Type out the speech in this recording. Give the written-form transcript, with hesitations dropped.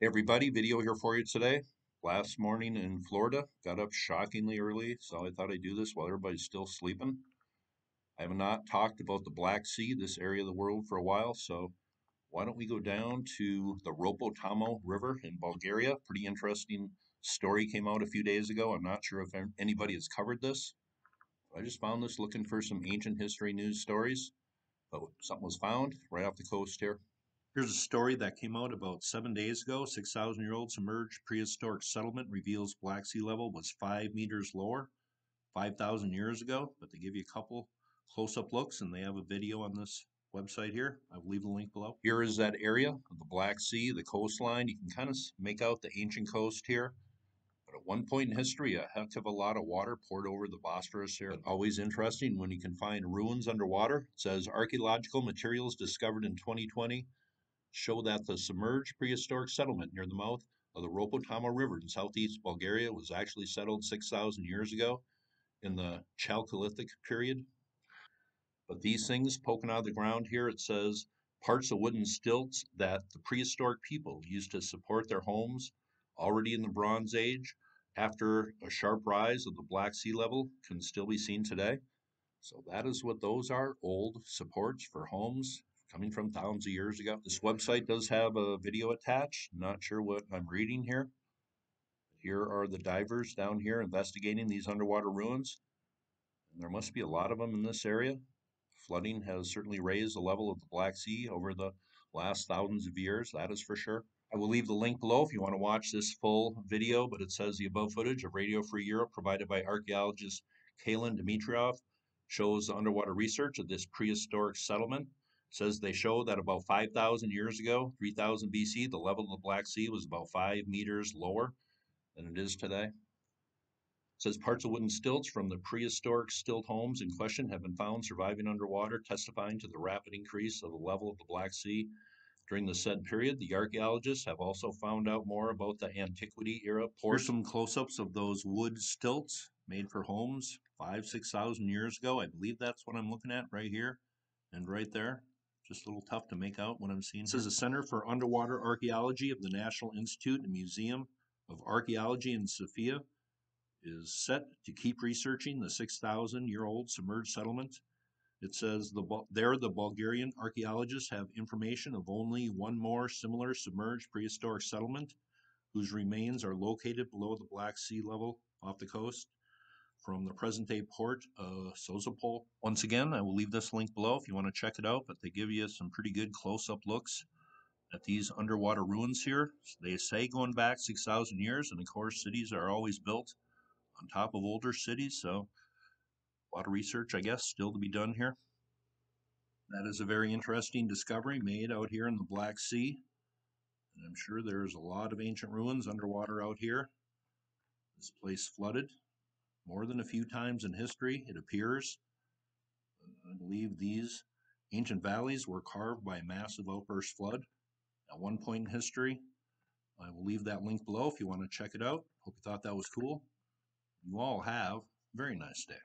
Hey everybody, video here for you today. Last morning in Florida, got up shockingly early, so I thought I'd do this while everybody's still sleeping. I have not talked about the Black Sea, this area of the world, for a while, so why don't we go down to the Ropotamo River in Bulgaria? Pretty interesting story came out a few days ago. I'm not sure if anybody has covered this. I just found this looking for some ancient history news stories, but something was found right off the coast here. Here's a story that came out about 7 days ago. 6,000-year-old submerged prehistoric settlement reveals Black Sea level was 5 meters lower 5,000 years ago. But they give you a couple close-up looks, and they have a video on this website here. I will leave the link below. Here is that area of the Black Sea, the coastline. You can kind of make out the ancient coast here. But at one point in history, a heck of a lot of water poured over the Bosphorus here. But always interesting when you can find ruins underwater. It says archaeological materials discovered in 2020 show that the submerged prehistoric settlement near the mouth of the Ropotamo River in southeast Bulgaria was actually settled 6,000 years ago in the Chalcolithic period. But these things poking out of the ground here, it says parts of wooden stilts that the prehistoric people used to support their homes already in the Bronze Age after a sharp rise of the Black Sea level can still be seen today. So that is what those are, old supports for homes coming from thousands of years ago. This website does have a video attached. Not sure what I'm reading here. Here are the divers down here investigating these underwater ruins. And there must be a lot of them in this area. Flooding has certainly raised the level of the Black Sea over the last thousands of years, that is for sure. I will leave the link below if you want to watch this full video, but it says the above footage of Radio Free Europe provided by archaeologist Kalin Dmitriev shows the underwater research of this prehistoric settlement. It says they show that about 5,000 years ago, 3000 BC, the level of the Black Sea was about 5 meters lower than it is today. It says parts of wooden stilts from the prehistoric stilt homes in question have been found surviving underwater, testifying to the rapid increase of the level of the Black Sea during the said period. The archaeologists have also found out more about the Antiquity era ports. Here's some close-ups of those wood stilts made for homes 6,000 years ago. I believe that's what I'm looking at right here and right there. Just a little tough to make out what I'm seeing. This is the Center for Underwater Archaeology of the National Institute and Museum of Archaeology in Sofia is set to keep researching the 6,000-year-old submerged settlement. It says the Bulgarian archaeologists have information of only one more similar submerged prehistoric settlement whose remains are located below the Black Sea level off the coast from the present-day port of Sozopol. Once again, I will leave this link below if you want to check it out, but they give you some pretty good close-up looks at these underwater ruins here. They say going back 6,000 years, and of course cities are always built on top of older cities, so a lot of research, I guess, still to be done here. That is a very interesting discovery made out here in the Black Sea. And I'm sure there's a lot of ancient ruins underwater out here. This place flooded more than a few times in history, it appears. I believe these ancient valleys were carved by a massive outburst flood at one point in history. I will leave that link below if you want to check it out. Hope you thought that was cool. You all have a very nice day.